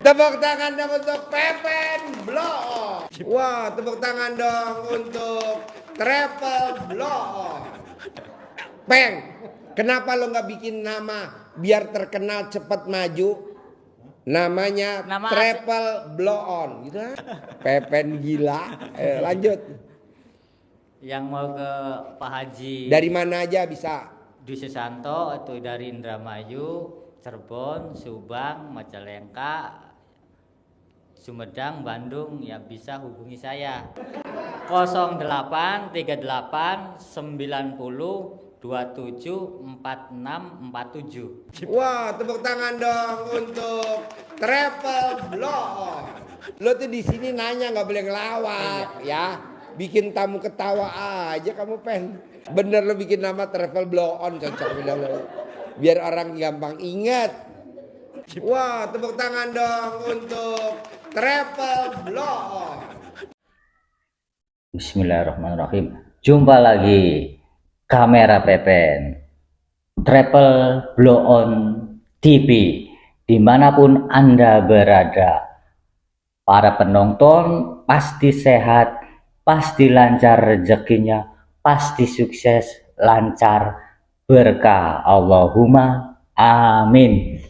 Tepuk tangan dong untuk Pepen Bloon. Wah, tepuk tangan dong untuk Travel Bloon. Peng, kenapa lo nggak bikin nama biar terkenal cepat maju? Namanya Travel Bloon, gitu kan? Pepen gila. Lanjut. Yang mau ke Pak Haji Dari mana aja bisa? Dwi Susanto atau dari Indramayu, Cirebon, Subang, Majalengka, Sumedang, Bandung, ya bisa hubungi saya 0838 90 27 46 47. Wah, tepuk tangan dong untuk Travel Bloon. Lo tuh di sini nanya nggak boleh ngelawak ya. Bikin tamu ketawa aja kamu, Pen. Bener lo bikin nama Travel Bloon, cocok bilang lo. Biar orang gampang ingat. Wah, tepuk tangan dong untuk Travel Bloon. Bismillahirrahmanirrahim. Jumpa lagi kamera Pepen Travel Bloon TV dimanapun Anda berada. Para penonton pasti sehat, pasti lancar rezekinya, pasti sukses, lancar, berkah. Allahumma amin.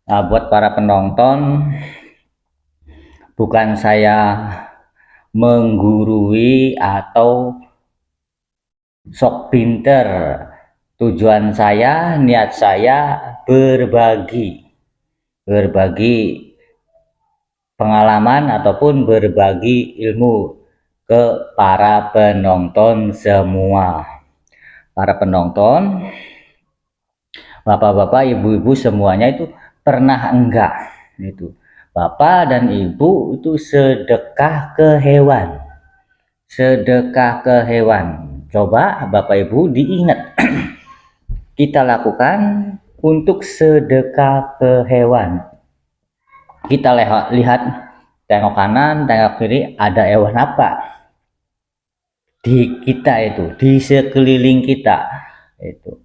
Nah, buat para penonton, bukan saya menggurui atau sok pinter. Tujuan saya, niat saya berbagi pengalaman ataupun berbagi ilmu ke para penonton semua. Para penonton, bapak-bapak, ibu-ibu semuanya itu pernah enggak itu bapak dan ibu itu sedekah ke hewan? Sedekah ke hewan. Coba bapak ibu diingat. Kita lakukan untuk sedekah ke hewan. Kita lihat, tengok kanan, tengok kiri, ada hewan apa di kita itu, di sekeliling kita itu.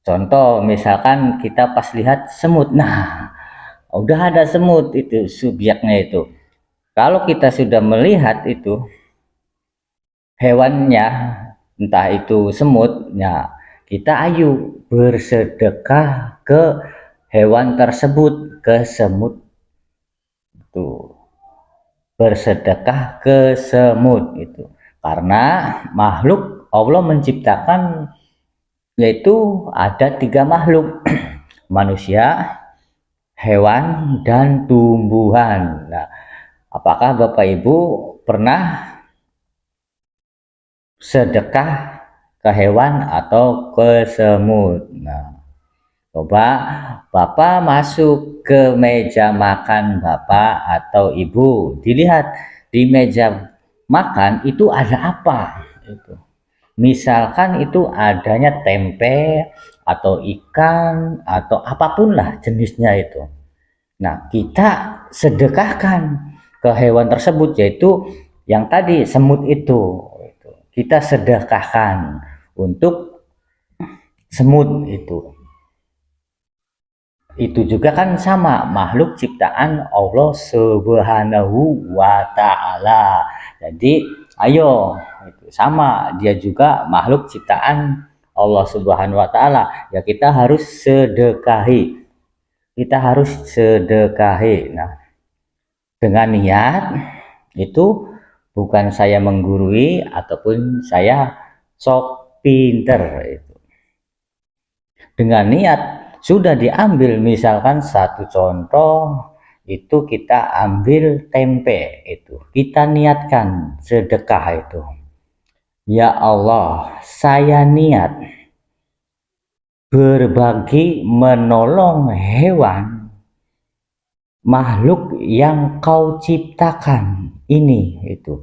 Contoh misalkan kita pas lihat semut, nah udah ada semut itu subjeknya itu. Kalau kita sudah melihat itu hewannya, entah itu semutnya, kita ayo bersedekah ke hewan tersebut, ke semut itu. Bersedekah ke semut itu. Karena makhluk Allah menciptakan yaitu ada 3 makhluk. Manusia, hewan, dan tumbuhan. Nah, apakah Bapak Ibu pernah sedekah ke hewan atau ke semut? Nah, coba Bapak masuk ke meja makan Bapak atau Ibu, dilihat di meja makan itu ada apa itu. Misalkan itu adanya tempe atau ikan atau apapun lah jenisnya itu. Nah, kita sedekahkan ke hewan tersebut, yaitu yang tadi semut itu. Kita sedekahkan untuk semut itu. Itu juga kan sama, makhluk ciptaan Allah Subhanahu wa Ta'ala. Jadi ayo, itu sama, dia juga makhluk ciptaan Allah Subhanahu wa Ta'ala. Ya kita harus sedekahi. Kita harus sedekahi. Nah, dengan niat itu bukan saya menggurui ataupun saya sok pinter itu. Dengan niat sudah diambil, misalkan satu contoh itu kita ambil tempe itu, kita niatkan sedekah itu. Ya Allah, saya niat berbagi menolong hewan makhluk yang kau ciptakan ini itu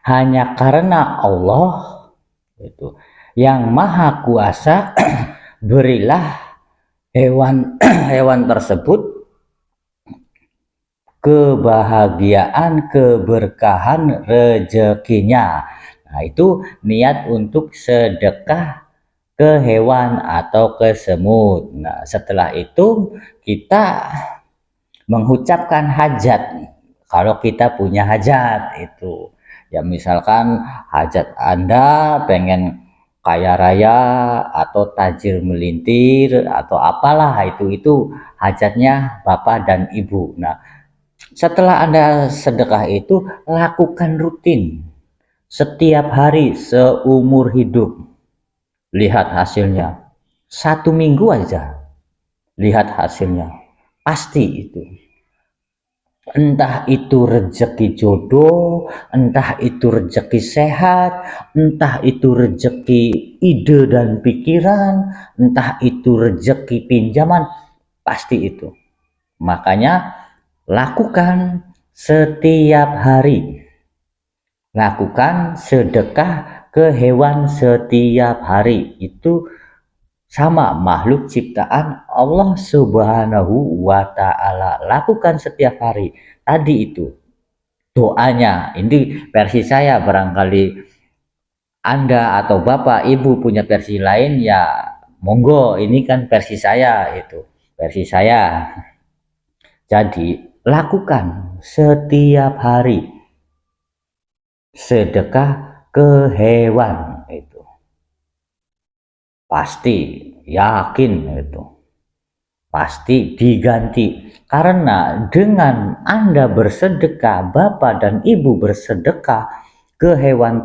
hanya karena Allah itu yang maha kuasa. Berilah hewan hewan tersebut kebahagiaan, keberkahan rezekinya. Nah, itu niat untuk sedekah ke hewan atau ke semut. Nah, setelah itu kita mengucapkan hajat. Kalau kita punya hajat itu, ya misalkan hajat Anda pengen kaya raya atau tajir melintir atau apalah itu hajatnya Bapak dan Ibu. Nah, setelah Anda sedekah itu lakukan rutin setiap hari seumur hidup. Lihat hasilnya. 1 minggu aja lihat hasilnya. Pasti itu. Entah itu rezeki jodoh, entah itu rezeki sehat, entah itu rezeki ide dan pikiran, entah itu rezeki pinjaman, pasti itu. Makanya lakukan setiap hari. Lakukan sedekah ke hewan setiap hari. Itu sama makhluk ciptaan Allah Subhanahu wa Ta'ala. Lakukan setiap hari. Tadi itu doanya. Ini versi saya, barangkali Anda atau Bapak Ibu punya versi lain ya monggo. Ini kan versi saya itu. Versi saya. Jadi lakukan setiap hari sedekah ke hewan itu. Pasti yakin itu. Pasti diganti. Karena dengan Anda bersedekah, Bapak dan Ibu bersedekah ke hewan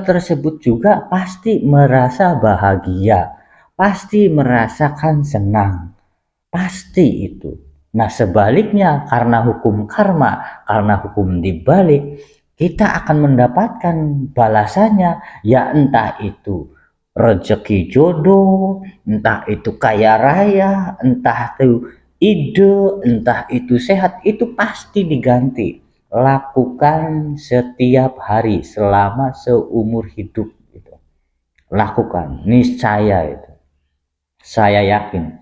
tersebut juga pasti merasa bahagia. Pasti merasakan senang. Pasti itu. Nah, sebaliknya karena hukum karma, karena hukum dibalik, kita akan mendapatkan balasannya, ya entah itu rezeki jodoh, entah itu kaya raya, entah itu ide, entah itu sehat, itu pasti diganti. Lakukan setiap hari selama seumur hidup itu. Lakukan, niscaya itu. Saya yakin.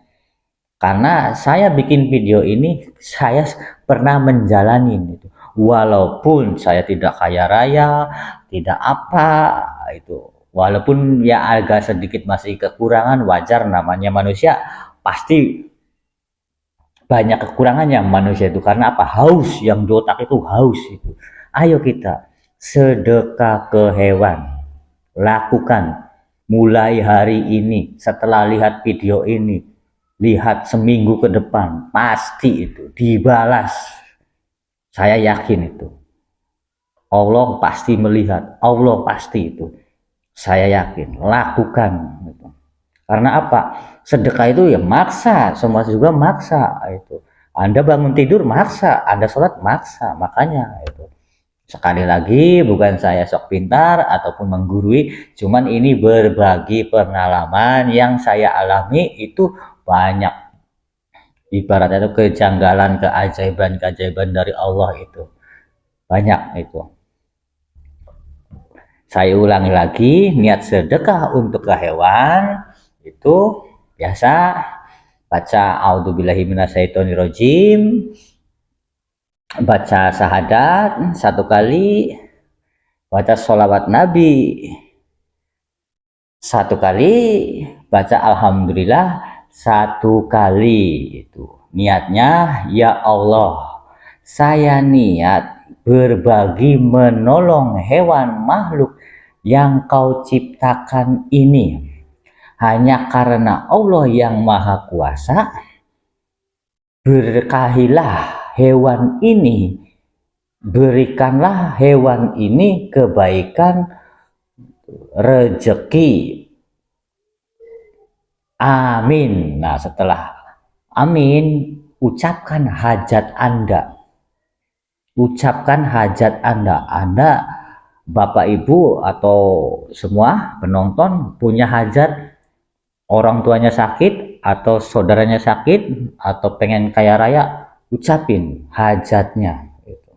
Karena saya bikin video ini, saya pernah menjalani itu. Walaupun saya tidak kaya raya, tidak apa itu. Walaupun ya agak sedikit masih kekurangan, wajar namanya manusia. Pasti banyak kekurangannya manusia itu. Karena apa? Haus, yang di otak itu haus itu. Ayo kita sedekah ke hewan. Lakukan mulai hari ini setelah lihat video ini. Lihat seminggu ke depan, pasti itu dibalas. Saya yakin itu. Allah pasti melihat, Allah pasti itu. Saya yakin, lakukan gitu. Karena apa? Sedekah itu ya maksa, semua juga maksa itu. Anda bangun tidur maksa, Anda sholat maksa, makanya itu. Sekali lagi, bukan saya sok pintar ataupun menggurui, cuman ini berbagi pengalaman yang saya alami itu banyak. Ibaratnya itu kejanggalan, keajaiban dari Allah itu banyak itu. Saya ulangi lagi, niat sedekah untuk ke hewan itu biasa baca a'udzubillahi minasyaitonirrajim, baca syahadat 1 kali, baca sholawat Nabi 1 kali, baca alhamdulillah 1 kali. Itu niatnya, ya Allah, saya niat berbagi menolong hewan makhluk yang kau ciptakan ini hanya karena Allah yang maha kuasa. Berkahilah hewan ini, berikanlah hewan ini kebaikan, rezeki, amin. Nah, setelah amin, ucapkan hajat Anda. Ucapkan hajat Anda. Anda Bapak Ibu atau semua penonton punya hajat, orang tuanya sakit atau saudaranya sakit atau pengen kaya raya, ucapin hajatnya itu.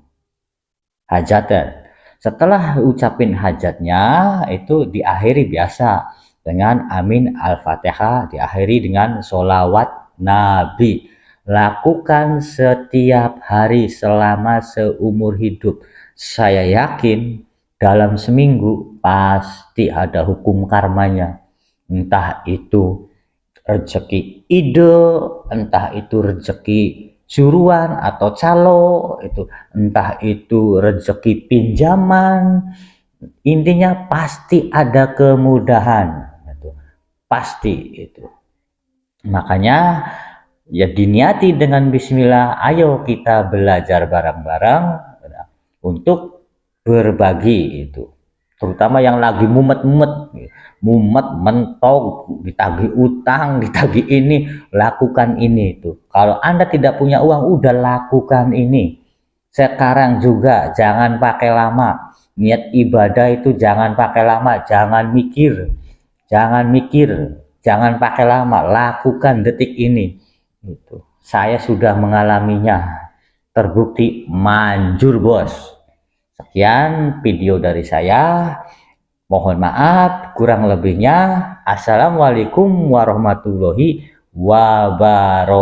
Hajatnya. Setelah ucapin hajatnya itu diakhiri biasa dengan amin al-fatihah, diakhiri dengan sholawat nabi. Lakukan setiap hari selama seumur hidup. Saya yakin dalam seminggu pasti ada hukum karmanya, entah itu rezeki ide, entah itu rezeki suruhan atau calo, itu entah itu rezeki pinjaman, intinya pasti ada kemudahan, itu pasti itu. Makanya ya diniati dengan bismillah, ayo kita belajar bareng-bareng untuk berbagi itu, terutama yang lagi mumet mentok, ditagih utang, ditagih ini, lakukan ini itu. Kalau Anda tidak punya uang, udah lakukan ini sekarang juga, jangan pakai lama. Niat ibadah itu jangan pakai lama, jangan mikir, jangan pakai lama, lakukan detik ini itu. Saya sudah mengalaminya, terbukti manjur bos. Sekian video dari saya, mohon maaf kurang lebihnya. Assalamualaikum warahmatullahi wabarakatuh.